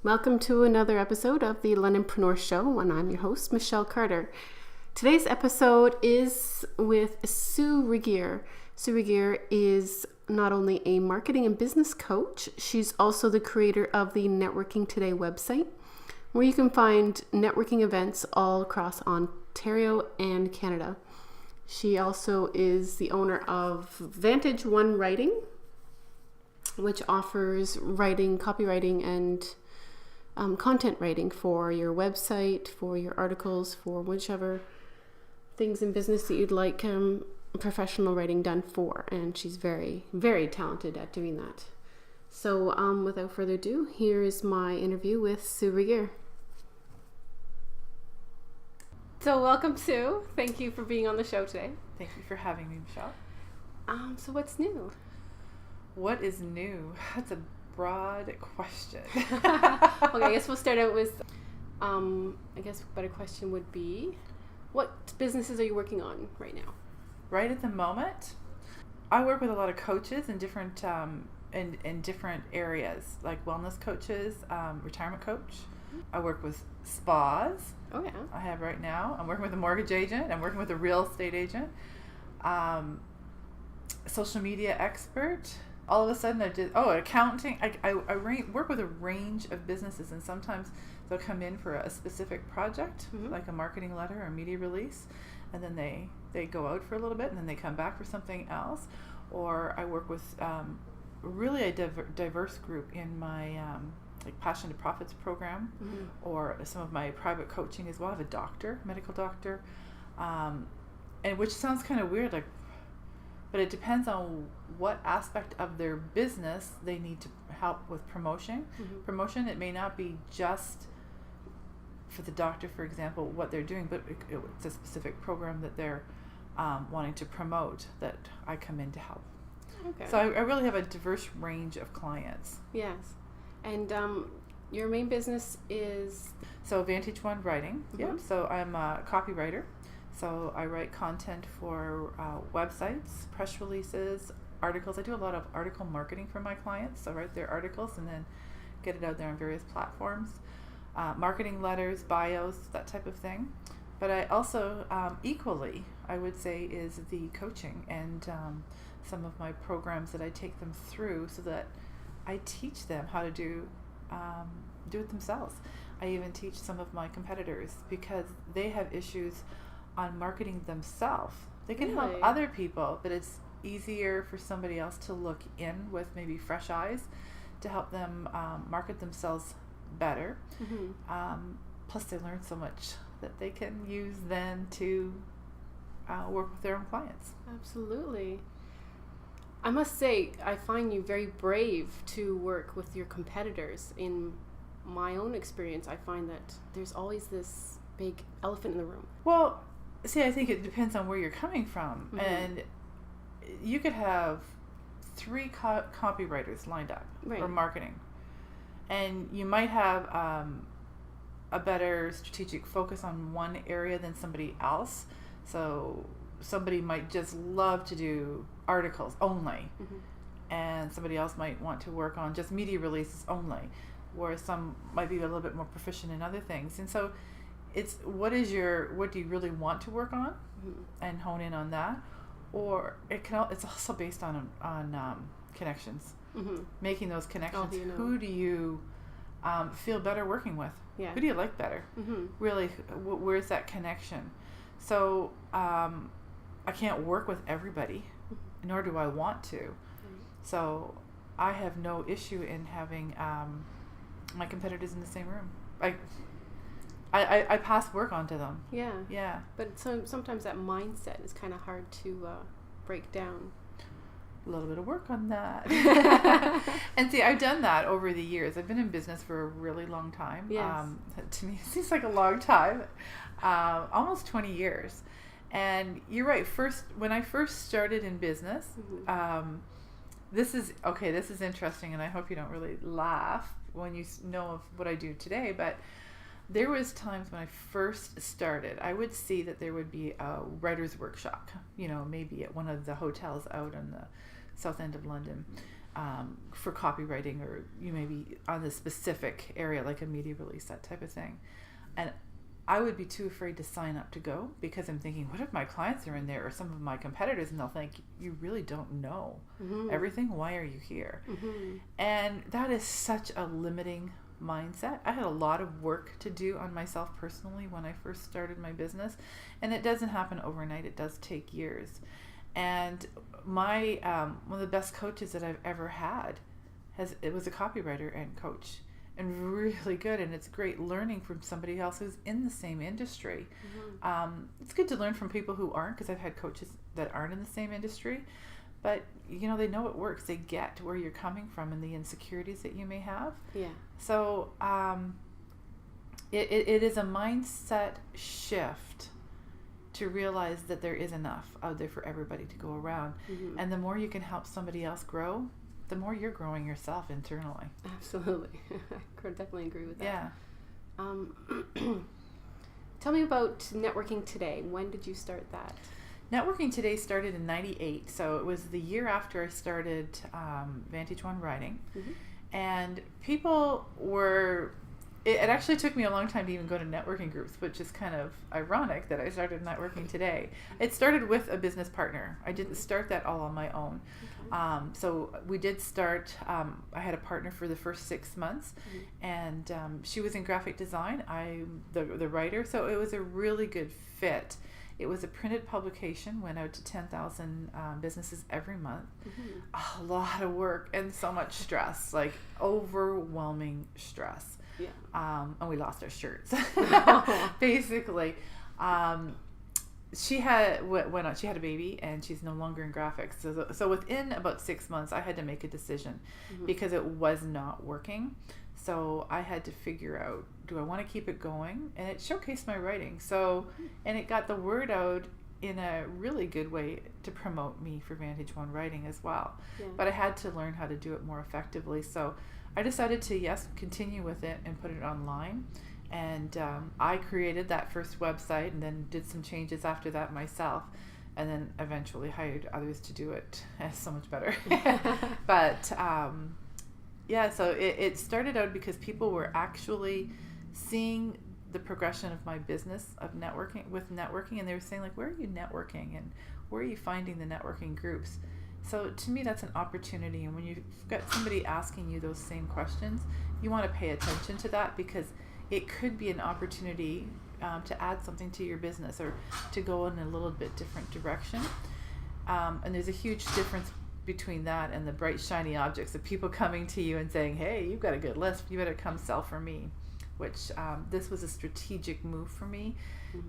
Welcome to another episode of the Londonpreneur Show, and I'm your host, Michelle Carter. Today's episode is with Sue Regier. Sue Regier is not only a marketing and business coach, she's also the creator of the Networking Today website, where you can find networking events all across Ontario and Canada. She also is the owner of Vantage One Writing, which offers writing, copywriting, and content writing for your website, for your articles, for whichever things in business that you'd like professional writing done for. And she's very, very talented at doing that. So without further ado, here is my interview with Sue Regier. So welcome, Sue. Thank you for being on the show today. Thank you for having me, Michelle. So what's new? What is new? That's a broad question. Okay, I guess we'll start out with, I guess a better question would be, what businesses are you working on right now? Right at the moment, I work with a lot of coaches in different in different areas, like wellness coaches, retirement coach. I work with spas. Oh yeah. I have right now. I'm working with a mortgage agent. I'm working with a real estate agent. Social media expert. All of a sudden, accounting. I work with a range of businesses, and sometimes they'll come in for a specific project, like a marketing letter or a media release, and then they go out for a little bit, and then they come back for something else. Or I work with really a diverse group in my like Passion to Profits program, or some of my private coaching as well. I have a doctor, medical doctor, and which sounds kind of weird, like. But it depends on what aspect of their business they need to help with promotion. Promotion, it may not be just for the doctor, for example, what they're doing, but it's a specific program that they're wanting to promote that I come in to help. Okay. So I really have a diverse range of clients. Yes. And your main business is? So Vantage One Writing. Yeah. So I'm a copywriter. So I write content for websites, press releases, articles. I do a lot of article marketing for my clients. So I write their articles and then get it out there on various platforms. Marketing letters, bios, that type of thing. But I also, equally, I would say, is the coaching and some of my programs that I take them through so that I teach them how to do it themselves. I even teach some of my competitors because they have issues on marketing themselves. They can help other people, but it's easier for somebody else to look in with maybe fresh eyes to help them market themselves better. Plus they learn so much that they can use then to work with their own clients. Absolutely. I must say, I find you very brave to work with your competitors. In my own experience, I find that there's always this big elephant in the room. Well, see, I think it depends on where you're coming from. And you could have 3 copywriters lined up for marketing. And you might have a better strategic focus on one area than somebody else. So somebody might just love to do articles only. And somebody else might want to work on just media releases only. Whereas some might be a little bit more proficient in other things. And so it's what do you really want to work on and hone in on that, or it's also based on connections, making those connections. Who do you feel better working with? Who do you like better? Really, where's that connection? So I can't work with everybody, nor do I want to. So I have no issue in having my competitors in the same room. I pass work on to them. Yeah. But sometimes that mindset is kind of hard to break down. A little bit of work on that. And see, I've done that over the years. I've been in business for a really long time. Yes. To me, it seems like a long time. Almost 20 years. And you're right. When I first started in business, this is interesting, and I hope you don't really laugh when you know of what I do today, but there was times when I first started, I would see that there would be a writer's workshop, maybe at one of the hotels out on the south end of London. for copywriting, or you may be on a specific area like a media release, that type of thing. And I would be too afraid to sign up to go, because I'm thinking, what if my clients are in there or some of my competitors, and they'll think, you really don't know everything. Why are you here? And that is such a limiting mindset. I had a lot of work to do on myself personally when I first started my business, and it doesn't happen overnight. It does take years. And my one of the best coaches that I've ever had it was a copywriter and coach, and really good. And it's great learning from somebody else who's in the same industry. It's good to learn from people who aren't, because I've had coaches that aren't in the same industry, but they know it works. They get where you're coming from and the insecurities that you may have. So it is a mindset shift to realize that there is enough out there for everybody to go around. And the more you can help somebody else grow, the more you're growing yourself internally. Absolutely. I could definitely agree with that. Tell me about networking today. When did you start that? Networking Today started in 98, so it was the year after I started Vantage One Writing. And people were, it actually took me a long time to even go to networking groups, which is kind of ironic that I started Networking Today. It started with a business partner. I didn't start that all on my own. So we did start, I had a partner for the first 6 months, and she was in graphic design, I'm the writer, so it was a really good fit. It was a printed publication, went out to 10,000 businesses every month. A lot of work and so much stress, like overwhelming stress. And we lost our shirts, basically. She had she had a baby, and she's no longer in graphics. So within about 6 months, I had to make a decision because it was not working. So I had to figure out, do I want to keep it going? And it showcased my writing. So, and it got the word out in a really good way to promote me for Vantage One Writing as well. But I had to learn how to do it more effectively. So I decided to, continue with it and put it online. And I created that first website, and then did some changes after that myself, and then eventually hired others to do it so much better. But so it started out because people were actually seeing the progression of my business of networking, and they were saying, like, where are you networking, and where are you finding the networking groups? So to me, that's an opportunity. And when you've got somebody asking you those same questions, you want to pay attention to that, because it could be an opportunity to add something to your business, or to go in a little bit different direction. And there's a huge difference between that and the bright, shiny objects of people coming to you and saying, hey, you've got a good list, you better come sell for me, which this was a strategic move for me.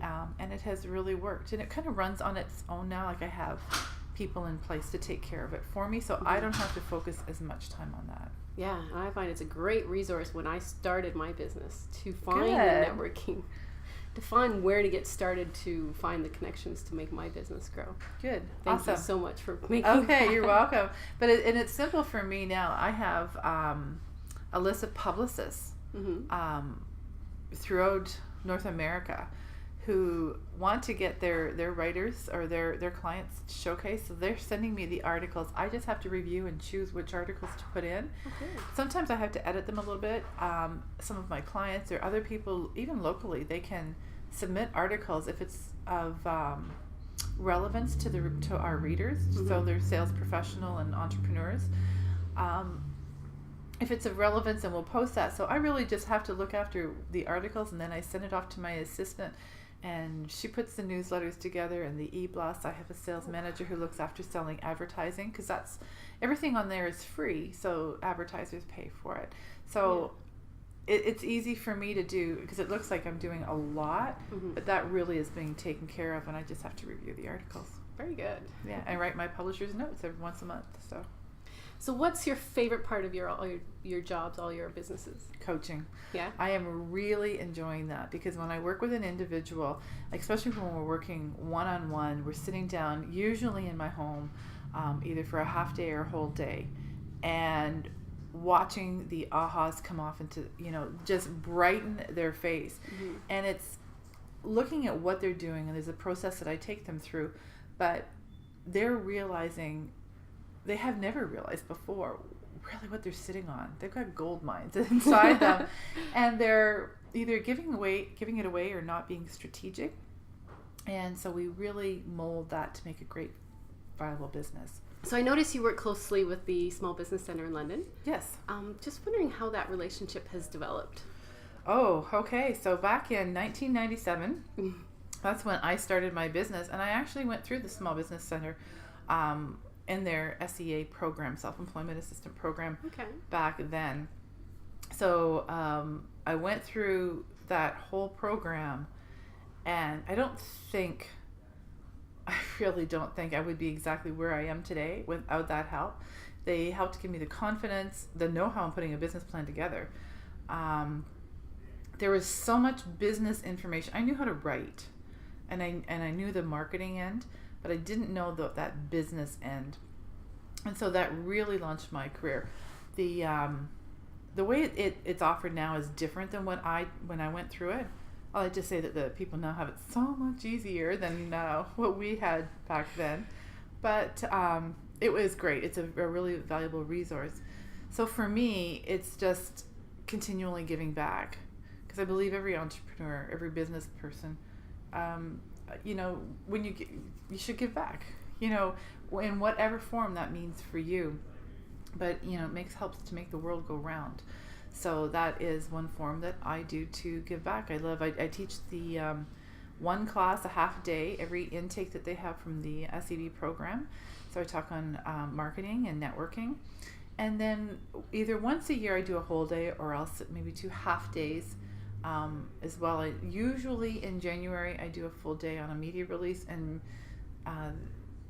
And it has really worked. And it kind of runs on its own now. Like, I have people in place to take care of it for me, so I don't have to focus as much time on that. Yeah, and I find it's a great resource when I started my business to find the networking, to find where to get started, to find the connections to make my business grow. Good. Thank you so much for making that. You're welcome. But it's simple for me now. I have a list of publicists throughout North America who want to get their writers or their clients showcased. So they're sending me the articles. I just have to review and choose which articles to put in. Sometimes I have to edit them a little bit. Some of my clients or other people, even locally, they can submit articles if it's of relevance to our readers. So they're sales professional and entrepreneurs. If it's of relevance, then we'll post that. So I really just have to look after the articles, and then I send it off to my assistant, and she puts the newsletters together and the e-blasts. I have a sales manager who looks after selling advertising, because that's everything on there is free, so advertisers pay for it. So it's easy for me to do, because it looks like I'm doing a lot, but that really is being taken care of, and I just have to review the articles. Very good. Yeah, I write my publisher's notes every once a month. So what's your favorite part of your jobs, all your businesses? Coaching. Yeah. I am really enjoying that, because when I work with an individual, especially when we're working one-on-one, we're sitting down, usually in my home, either for a half day or a whole day, and watching the ahas come off into, just brighten their face. And it's looking at what they're doing, and there's a process that I take them through, but they're realizing, they have never realized before really what they're sitting on. They've got gold mines inside them, and they're either giving it away or not being strategic. And so we really mold that to make a great viable business. So I noticed you work closely with the Small Business Center in London. Yes. Just wondering how that relationship has developed. Oh, okay. So back in 1997, that's when I started my business, and I actually went through the Small Business Center in their SEA program, Self-Employment Assistant Program, back then. So I went through that whole program, and I really don't think I would be exactly where I am today without that help. They helped give me the confidence, the know-how in putting a business plan together. There was so much business information. I knew how to write, and I knew the marketing end, but I didn't know that business end. And so that really launched my career. The way it's offered now is different than when I went through it. I'll just say that the people now have it so much easier than what we had back then. But it was great. It's a really valuable resource. So for me, it's just continually giving back, because I believe every entrepreneur, every business person, when you should give back, in whatever form that means for you. But it helps to make the world go round. So that is one form that I do to give back. I teach the one class a half day every intake that they have from the SEB program. So I talk on marketing and networking. And then either once a year I do a whole day, or else maybe 2 half days as well. Usually in January I do a full day on a media release, and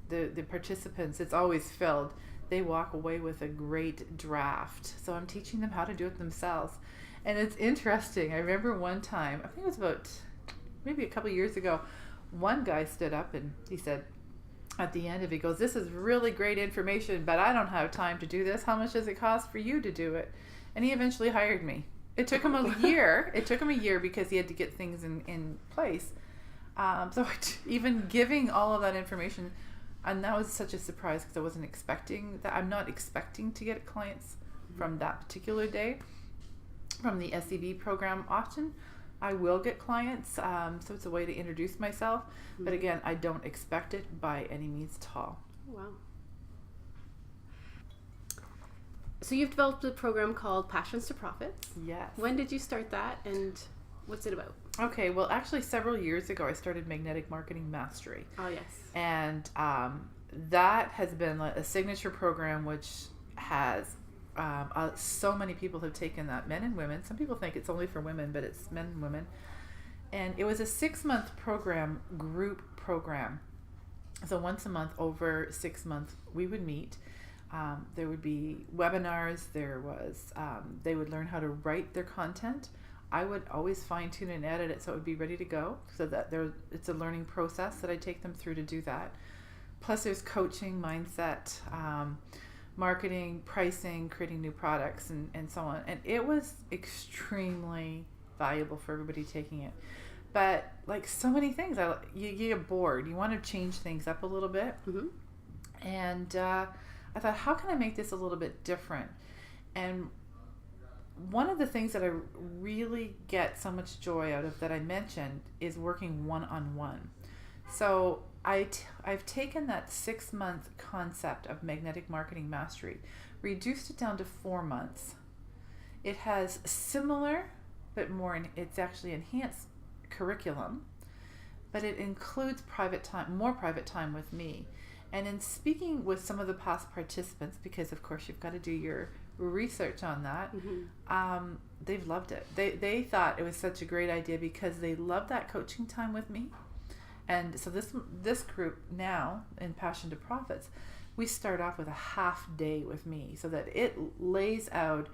the participants, it's always filled. They walk away with a great draft. So I'm teaching them how to do it themselves. And it's interesting. I remember one time, I think it was about maybe a couple of years ago, one guy stood up and he said, at the end of it, he goes, "This is really great information, but I don't have time to do this. How much does it cost for you to do it?" And he eventually hired me. It took him a year. It took him a year because he had to get things in place. So even giving all of that information, and that was such a surprise because I wasn't expecting that. I'm not expecting to get clients from that particular day from the SEB program. Often I will get clients, so it's a way to introduce myself. But again, I don't expect it by any means at all. Wow. So you've developed a program called Passions to Profits. Yes. When did you start that, and what's it about? Okay, well, actually several years ago I started Magnetic Marketing Mastery. Oh, yes. And that has been a signature program which has so many people have taken that, men and women. Some people think it's only for women, but it's men and women. And it was a 6-month program, group program. So once a month over 6 months we would meet. There would be webinars. There was they would learn how to write their content. I would always fine tune and edit it so it would be ready to go, so that it's a learning process that I take them through to do that. Plus there's coaching, mindset, marketing, pricing, creating new products, and so on. And it was extremely valuable for everybody taking it. But like so many things, you get bored. You want to change things up a little bit. And I thought, how can I make this a little bit different? And one of the things that I really get so much joy out of that I mentioned is working one-on-one. So I've taken that 6-month concept of Magnetic Marketing Mastery, reduced it down to 4 months. It has similar, but it's actually enhanced curriculum, but it includes more private time with me. And in speaking with some of the past participants, because of course you've got to do your research on that, they've loved it. They thought it was such a great idea because they loved that coaching time with me. And so this group now in Passion to Profits, we start off with a half day with me, so that it lays out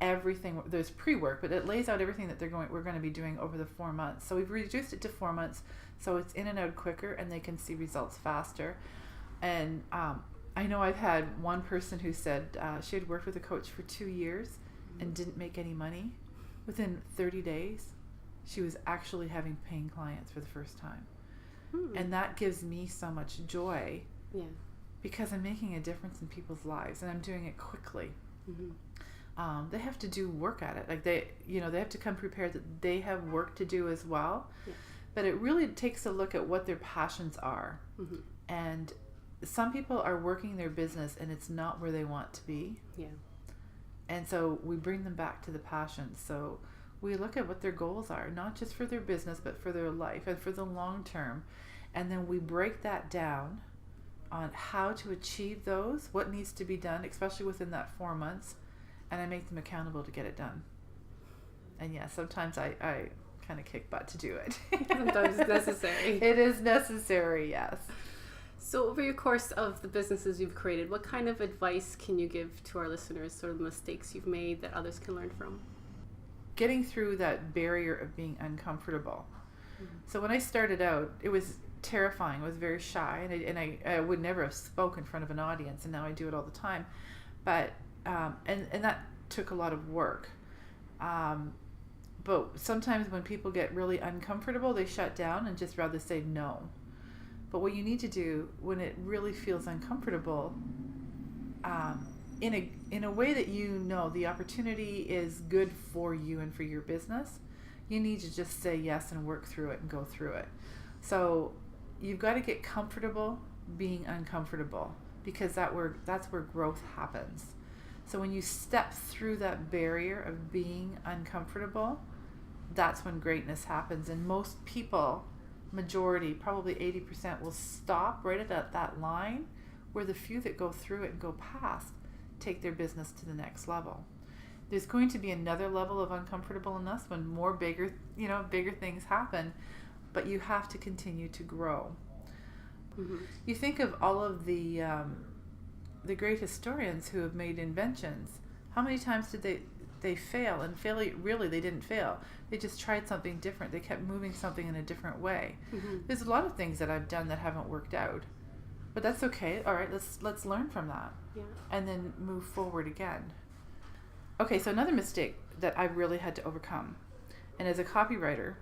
everything. There's pre-work, but it lays out everything that we're going to be doing over the 4 months. So we've reduced it to 4 months, so it's in and out quicker, and they can see results faster. And I know I've had one person who said she had worked with a coach for 2 years and didn't make any money. Within 30 days, she was actually having paying clients for the first time. And that gives me so much joy, because I'm making a difference in people's lives, and I'm doing it quickly. They have to do work at it. Like they have to come prepared that they have work to do as well. Yeah. But it really takes a look at what their passions are. And some people are working their business and it's not where they want to be. Yeah. And so we bring them back to the passions. So we look at what their goals are, not just for their business, but for their life and for the long term. And then we break that down on how to achieve those, what needs to be done, especially within that 4 months. And I make them accountable to get it done. And yeah, sometimes I kind of kick butt to do it. Sometimes it's necessary. It is necessary, yes. So over your course of the businesses you've created, what kind of advice can you give to our listeners, sort of the mistakes you've made that others can learn from? Getting through that barrier of being uncomfortable. So when I started out, it was terrifying. I was very shy, and I would never have spoken in front of an audience, and now I do it all the time. But and that took a lot of work. But sometimes when people get really uncomfortable, they shut down and just rather say no. But what you need to do when it really feels uncomfortable, in a way that the opportunity is good for you and for your business, you need to just say yes and work through it and go through it. So you've got to get comfortable being uncomfortable, because that's where growth happens. So when you step through that barrier of being uncomfortable, that's when greatness happens. And most people, majority, probably 80%, will stop right at that line, where the few that go through it and go past take their business to the next level. There's going to be another level of uncomfortableness when more bigger things happen, but you have to continue to grow. You think of all of the great historians who have made inventions. How many times did they fail? And really they didn't fail. They just tried something different. They kept moving something in a different way. There's a lot of things that I've done that haven't worked out, but that's okay. All right, let's learn from that, and then move forward again. Okay, so another mistake that I really had to overcome, and as a copywriter,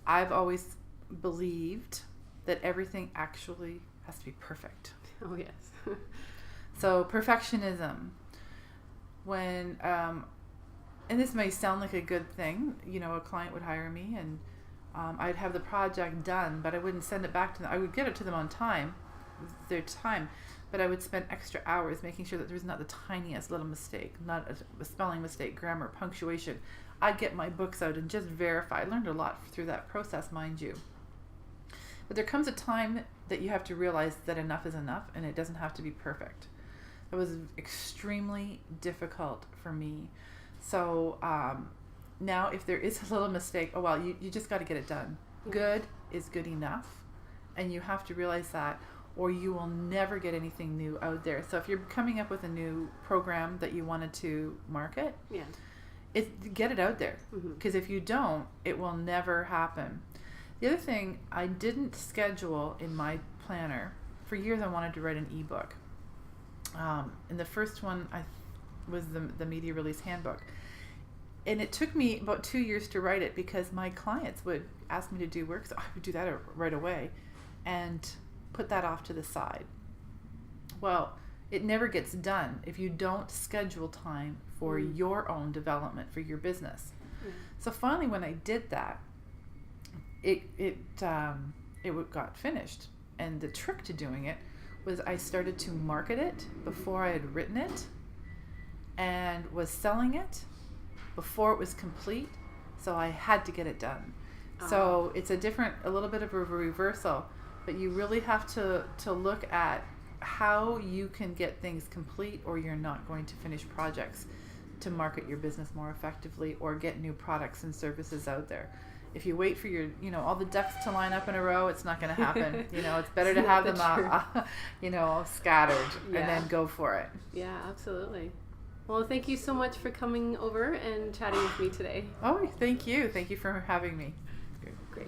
I've always believed that everything actually has to be perfect. Oh yes. So perfectionism. When and this may sound like a good thing, a client would hire me and I'd have the project done, but I wouldn't send it back to them. I would get it to them on time, their time, but I would spend extra hours making sure that there was not the tiniest little mistake, not a spelling mistake, grammar, punctuation. I'd get my books out and just verify. I learned a lot through that process, mind you. But there comes a time that you have to realize that enough is enough, and it doesn't have to be perfect. It was extremely difficult for me. So now if there is a little mistake, you just got to get it done. Good is good enough, and you have to realize that, or you will never get anything new out there. So if you're coming up with a new program that you wanted to market, get it out there, because if you don't, it will never happen. The other thing, I didn't schedule in my planner. For years I wanted to write an ebook. And the first one was the media release handbook. And it took me about 2 years to write it, because my clients would ask me to do work, so I would do that right away and put that off to the side. Well, it never gets done if you don't schedule time for your own development for your business. So finally, when I did that, it got finished. And the trick to doing it was I started to market it before I had written it, and was selling it before it was complete. So I had to get it done. So it's a little bit of a reversal, but you really have to look at how you can get things complete, or you're not going to finish projects to market your business more effectively or get new products and services out there. If you wait for your, all the ducks to line up in a row, it's not going to happen. It's better to have them, scattered, and then go for it. Yeah, absolutely. Well, thank you so much for coming over and chatting with me today. Oh, thank you. Thank you for having me. Great.